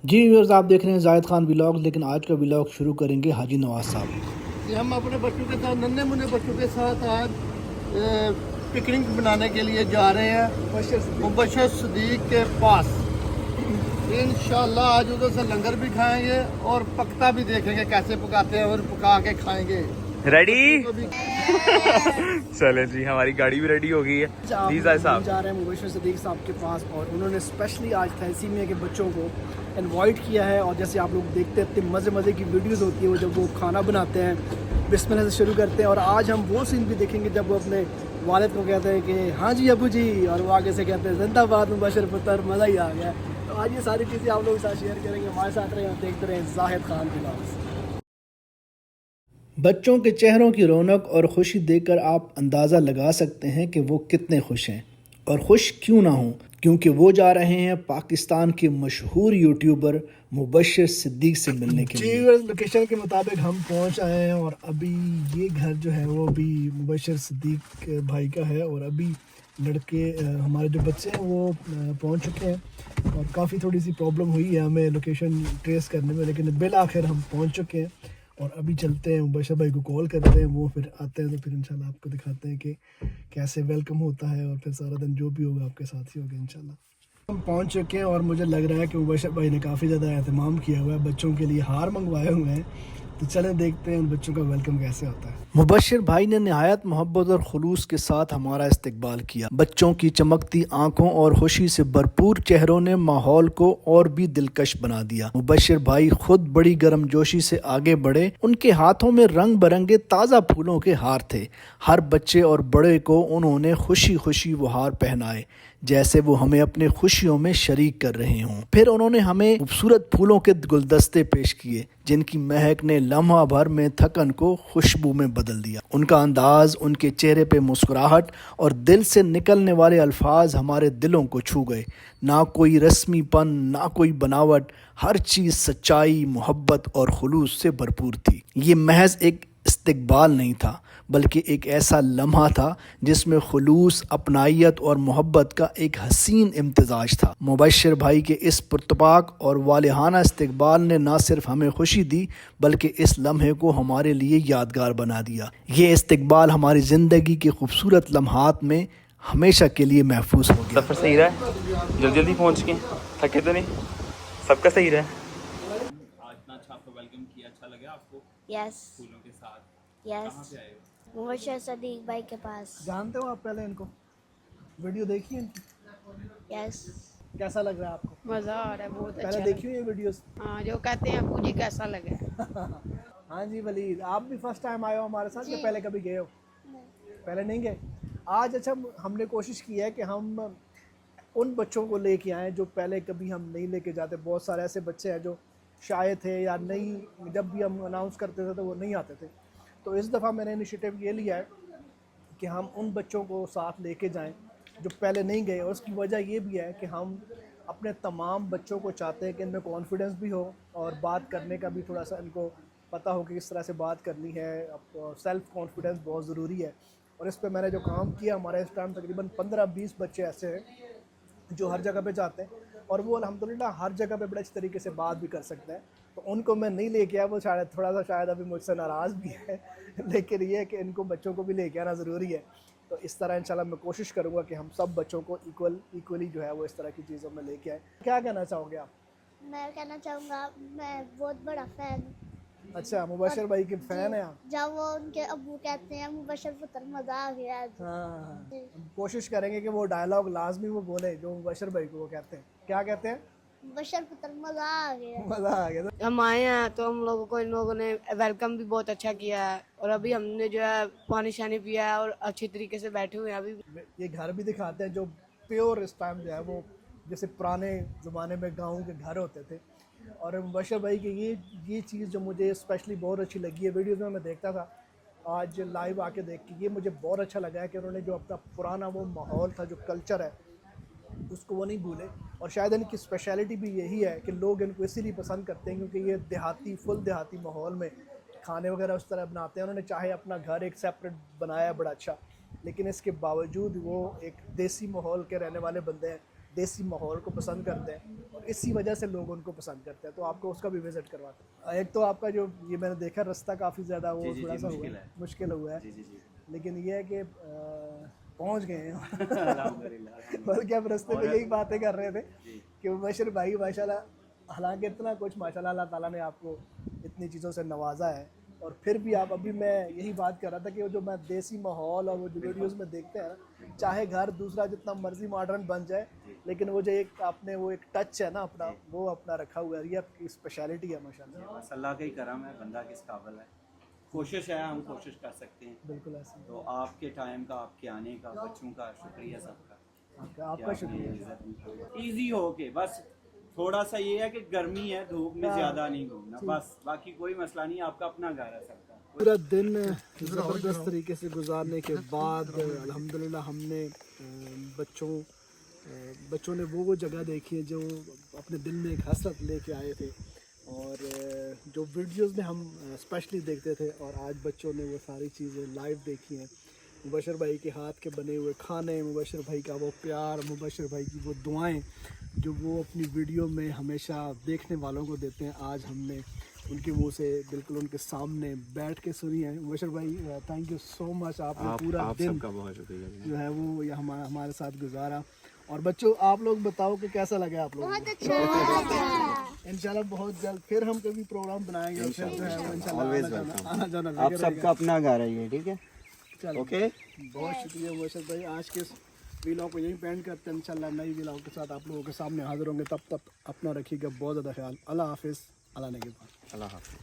जी viewers, आप देख रहे हैं जाहिद खान व्लॉग। लेकिन आज का व्लॉग शुरू करेंगे हाजी नवाज साहब। कि हम अपने बच्चों के साथ नन्हे मुन्ने बच्चों के साथ आज पिकनिक बनाने के लिए जा रहे हैं मुबशर सदीक के पास। इंशाल्लाह आज उधर से लंगर भी खाएंगे और पकता भी देखेंगे कैसे पकाते हैं और पका के खाएंगे। रेडी चले जी, हमारी गाड़ी भी रेडी हो गई है। जी साहब जा रहे हैं मुबशर सदीक साहब के पास और उन्होंने स्पेशली आज तहसीमिया के बच्चों को इनवाइट किया है। और जैसे आप लोग देखते हैं इतनी मज़े मज़े की वीडियोस होती है वो जब वो खाना बनाते हैं, बिस्मिल्लाह से शुरू करते हैं। और आज हम वो सीन भी देखेंगे जब वो अपने वालिद को कहते हैं कि हाँ जी अबू जी, और वो आगे से कहते हैं जिंदाबाद मुबशर पुत्र, मज़ा ही आ गया। तो आज ये सारी चीज़ें आप लोगों के साथ शेयर करेंगे। हमारे साथ रहे और देखते रहे जाहिद खान व्लॉग्स। बच्चों के चेहरों की रौनक और खुशी देखकर आप अंदाज़ा लगा सकते हैं कि वो कितने खुश हैं। और खुश क्यों ना हों, क्योंकि वो जा रहे हैं पाकिस्तान के मशहूर यूट्यूबर मुबशर सिद्दीक से मिलने के लिए। लोकेशन के मुताबिक हम पहुंच आए हैं और अभी ये घर जो है वो भी मुबशर सिद्दीक भाई का है। और अभी लड़के हमारे जो बच्चे हैं वो पहुंच चुके हैं और काफ़ी थोड़ी सी प्रॉब्लम हुई है हमें लोकेशन ट्रेस करने में, लेकिन बिल आखिर हम पहुंच चुके हैं। और अभी चलते हैं, मुबशर भाई को कॉल करते हैं, वो फिर आते हैं तो फिर इंशाल्लाह आपको दिखाते हैं कि कैसे वेलकम होता है। और फिर सारा दिन जो भी होगा आपके साथ ही होगा इंशाल्लाह। हम पहुंच चुके हैं और मुझे लग रहा है कि मुबशर भाई ने काफ़ी ज़्यादा एहतमाम किया हुआ है, बच्चों के लिए हार मंगवाए हुए हैं। तो चलें देखते हैं उन बच्चों का वेलकम कैसे होता है। मुबशर भाई ने निहायत मोहब्बत और खुलूस के साथ हमारा इस्तकबाल किया। बच्चों की चमकती आंखों और खुशी से भरपूर चेहरों ने माहौल को और भी दिलकश बना दिया। मुबशर भाई खुद बड़ी गर्मजोशी से आगे बढ़े। उनके हाथों में रंग बिरंगे ताज़ा फूलों के हार थे। हर बच्चे और बड़े को उन्होंने खुशी खुशी वो हार पहनाए जैसे वो हमें अपने खुशियों में शरीक कर रहे हों। फिर उन्होंने हमें खूबसूरत फूलों के गुलदस्ते पेश किए जिनकी महक ने लम्हा भर में थकन को खुशबू में बदल दिया। उनका अंदाज, उनके चेहरे पे मुस्कुराहट और दिल से निकलने वाले अल्फाज हमारे दिलों को छू गए। ना कोई रस्मीपन, ना कोई बनावट, हर चीज़ सच्चाई, मोहब्बत और खुलूस से भरपूर थी। ये महज एक इस्तकबाल नहीं था बल्कि एक ऐसा लम्हा था जिसमें खुलूस, अपनाइयत और मोहब्बत का एक हसीन इम्तिजाज था। मुबशर भाई के इस पुरतपाक और वालिहाना इस्तकबाल ने न सिर्फ हमें खुशी दी बल्कि इस लम्हे को हमारे लिए यादगार बना दिया। ये इस्तकबाल हमारी ज़िंदगी के खूबसूरत लम्हात में हमेशा के लिए महफूज हो गया। सफ़र सही रहा है, जल्दी जल्दी पहुँच के थके तो नहीं, सबका सही रहा है। आज इतना अच्छा आपको वेलकम किया, अच्छा लगा आपको? यस फूलों के साथ यस कहाँ से आए हो? मुबशर सदीक भाई के पास। जानते हो आप पहले इनको, वीडियो देखी है इनकी? यस कैसा लग रहा है आपको? मज़ा आ रहा है, बहुत पहले अच्छा देखी हुई है वीडियोस? हाँ, जो कहते हैं अबू जी कैसा लगे। हाँ जी वलीद, आप भी फर्स्ट टाइम आए हो हमारे साथ या पहले कभी गए हो? पहले नहीं गए। आज अच्छा हमने कोशिश की है कि हम उन बच्चों को लेके आएँ जो पहले कभी हम नहीं लेके जाते। बहुत सारे ऐसे बच्चे हैं जो शाये थे या नहीं, जब भी हम अनाउंस करते थे तो वो नहीं आते थे। तो इस दफ़ा मैंने इनिशिएटिव ये लिया है कि हम उन बच्चों को साथ लेके जाएं जो पहले नहीं गए। और उसकी वजह ये भी है कि हम अपने तमाम बच्चों को चाहते हैं कि इनमें कॉन्फिडेंस भी हो और बात करने का भी थोड़ा सा इनको पता हो कि किस तरह से बात करनी है। अब सेल्फ़ कॉन्फिडेंस बहुत ज़रूरी है और इस पर मैंने जो काम किया, हमारे इस टाइम तकरीबन 15-20 बच्चे ऐसे हैं जो हर जगह पे जाते हैं और वो अल्हम्दुलिल्लाह हर जगह पे बड़े अच्छे तरीके से बात भी कर सकते हैं। तो उनको मैं नहीं लेके आया, वो शायद थोड़ा सा शायद अभी मुझसे नाराज़ भी है लेकिन ये है कि इनको बच्चों को भी लेके आना ज़रूरी है। तो इस तरह इंशाल्लाह मैं कोशिश करूँगा कि हम सब बच्चों को इक्वली जो है वो इस तरह की चीज़ों में लेके आए। क्या कहना चाहोगे आप? मैं कहना चाहूँगा मैं बहुत बड़ा फ़ैन। अच्छा, मुबशर भाई के फ़ैन हैं आप? जब वो उनके अब्बू कहते हैं मुबशर पुत्र, मज़ा आ गया आज। हाँ, हम कोशिश करेंगे कि वो डायलॉग लाजमी वो बोले जो मुबशर भाई को वो कहते हैं। क्या कहते हैं? मुबशर पुत्र, मज़ा आ गया। मज़ा आ गया। हम आए हैं तो हम लोगों को इन लोगों ने वेलकम भी बहुत अच्छा किया है और अभी हमने जो है पानी शानी पिया है और अच्छी तरीके से बैठे हुए हैं अभी। ये घर भी दिखाते हैं जो प्योर इस टाइम जो है वो जैसे पुराने ज़माने में गाँव के घर होते थे। और मुबशर भाई की ये चीज़ जो मुझे स्पेशली बहुत अच्छी लगी है, वीडियोज़ में मैं देखता था, आज लाइव आके देख के ये मुझे बहुत अच्छा लगा है कि उन्होंने जो अपना पुराना वो माहौल था, जो कल्चर है, उसको वो नहीं भूले। और शायद इनकी स्पेशलिटी भी यही है कि लोग इनको इसीलिए पसंद करते हैं क्योंकि ये देहाती, फुल देहाती माहौल में खाने वगैरह उस तरह बनाते हैं। उन्होंने चाहे अपना घर एक सेपरेट बनाया बड़ा अच्छा, लेकिन इसके बावजूद वो एक देसी माहौल के रहने वाले बंदे हैं देसी माहौल को पसंद करते हैं और इसी वजह से लोग उनको पसंद करते हैं। तो आपको उसका भी विज़िट करवाते हैं। एक तो आपका जो ये मैंने देखा रास्ता काफ़ी ज़्यादा वो थोड़ा सा हुआ है, मुश्किल हुआ है, लेकिन ये है कि पहुंच गए हैं और क्या, रास्ते में यही बातें कर रहे थे कि मुबशर भाई माशाल्लाह, हालांकि इतना कुछ माशाल्लाह अल्लाह ताला ने आपको इतनी चीज़ों से नवाजा है, और फिर भी आप, अभी मैं यही बात कर रहा था कि वो जो मैं देसी माहौल और वो जो वीडियोज़ में देखते हैं ना, चाहे घर दूसरा जितना मर्जी मॉडर्न बन जाए, लेकिन वो जो एक आपने वो एक टच है ना अपना, वो अपना रखा हुआ है, ये आपकी स्पेशलिटी है माशाल्लाह। बस अल्लाह का ही करम है, बंदा किस काबिल है, कोशिश है, हम कोशिश कर सकते हैं। बिल्कुल ऐसे तो आपके टाइम का, आपके आने का, बच्चों का शुक्रिया सबका। आपका शुक्रिया। इजी हो के बस थोड़ा सा ये है कि गर्मी है, धूप में ज़्यादा नहीं घूमना, बस बाकी कोई मसला नहीं, आपका अपना घर है सबका। पूरा दिन ज़बरदस्त तरीके से गुजारने के बाद अल्हम्दुलिल्लाह हमने बच्चों ने वो जगह देखी है जो अपने दिल में एक हसरत लेके आए थे, और जो वीडियोस में हम स्पेशली देखते थे, और आज बच्चों ने वो सारी चीज़ें लाइव देखी हैं। मुबशर भाई के हाथ के बने हुए खाने, मुबशर भाई का वो प्यार, मुबशर भाई की वो दुआएं जो वो अपनी वीडियो में हमेशा देखने वालों को देते हैं, आज हमने उनके मुंह से बिल्कुल उनके सामने बैठ के सुनी है। मुबशर भाई थैंक यू सो मच, आपने पूरा दिन बहुत शुक्रिया जो है वो ये हमारे साथ गुजारा। और बच्चों आप लोग बताओ कि कैसा लगा आप लोगों को? बहुत अच्छा। इंशाल्लाह बहुत जल्द फिर हम कभी प्रोग्राम बनाएंगे, फिर जो है वो इंशाल्लाह आना जाना आप सबका अपना घर है ये, ठीक है? चलो ओके, बहुत शुक्रिया मुबशर भाई। आज के इस वीलॉग को यहीं पेंड करते हैं, इंशाल्लाह नई वीलॉग के साथ आप लोगों के सामने हाजिर होंगे। तब तक अपना रखिएगा बहुत ज़्यादा ख्याल। अल्लाह हाफिज़, अल्लाह ने के बाद। अल्लाह हाफ़िज़।